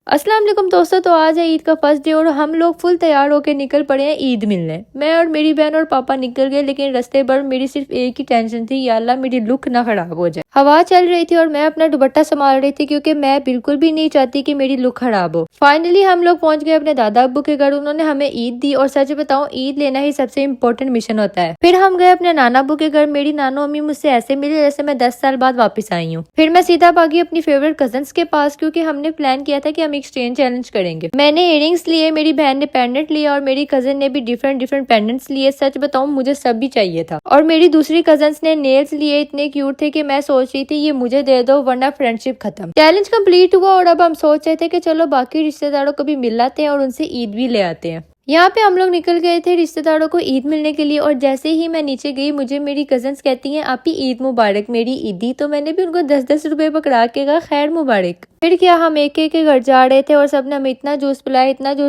अस्सलाम वालेकुम दोस्तों, तो आज है ईद का फर्स्ट डे और हम लोग फुल तैयार होकर निकल पड़े हैं ईद मिलने। मैं और मेरी बहन और पापा निकल गए, लेकिन रास्ते पर मेरी सिर्फ एक ही टेंशन थी, या अल्लाह मेरी लुक ना खराब हो जाए। हवा चल रही थी और मैं अपना दुपट्टा संभाल रही थी क्योंकि मैं बिल्कुल भी नहीं चाहती कि मेरी लुक खराब हो। फाइनली हम लोग पहुंच गए अपने दादा अब्बू के घर। उन्होंने हमें ईद दी और सच बताऊं, ईद लेना ही सबसे इम्पोर्टेंट मिशन होता है। फिर हम गए अपने नाना अब्बू के घर। मेरी नानो अम्मी मुझसे ऐसे मिली जैसे मैं 10 साल बाद वापस आई हूँ। फिर मैं सीधा भागी अपनी फेवरेट कजन्स के पास, क्योंकि हमने प्लान किया था कि हम एक्सचेंज चैलेंज करेंगे। मैंने इयरिंग्स लिए, मेरी बहन ने पेंडेंट लिया और मेरी कजन ने भी डिफरेंट पेंडेंट्स लिए। सच बताऊं, मुझे सब भी चाहिए था। और मेरी दूसरी कजन्स ने नेल्स लिए, इतने क्यूट थे कि मैं सोच रही थी ये मुझे दे दो वरना फ्रेंडशिप खत्म। चैलेंज कंप्लीट हुआ और अब हम सोच रहे थे कि चलो बाकी रिश्तेदारों को भी मिल लाते हैं और उनसे ईद भी ले आते हैं। यहाँ पे हम लोग निकल गए थे रिश्तेदारों को ईद मिलने के लिए, और जैसे ही मैं नीचे गई मुझे मेरी कजन्स कहती हैं आपकी ईद मुबारक मेरी ईदी। तो मैंने भी उनको 10-10 रुपए पकड़ा के कहा खैर मुबारक। फिर क्या, हम एक एक के घर जा रहे थे और सबने हमें इतना जूस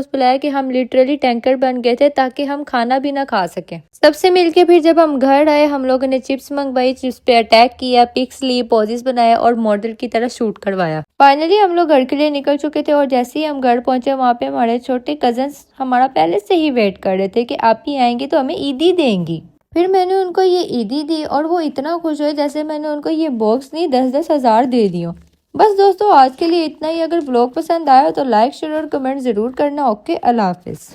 पिलाया कि हम लिटरली टैंकर बन गए थे ताकि हम खाना भी ना खा सके। सबसे मिलके फिर जब हम घर आए, हम लोगों ने चिप्स मंगवाई, चिप्स पे अटैक किया, पिक्स ली, पोजेस बनाया और मॉडल की तरह शूट करवाया। फाइनली हम लोग घर के लिए निकल चुके थे और जैसे ही हम घर पहुंचे वहाँ पे हमारे छोटे कजन्स हमारा पहले से ही वेट कर रहे थे कि आप ही आएंगी तो हमें ईदी देंगी। फिर मैंने उनको ये ईदी दी और वो इतना खुश हुए जैसे मैंने उनको ये बॉक्स नहीं 10-10 हजार दे दियो। बस दोस्तों, आज के लिए इतना ही। अगर ब्लॉग पसंद आया तो लाइक शेयर और कमेंट जरूर करना। ओके, अल्लाह हाफिज।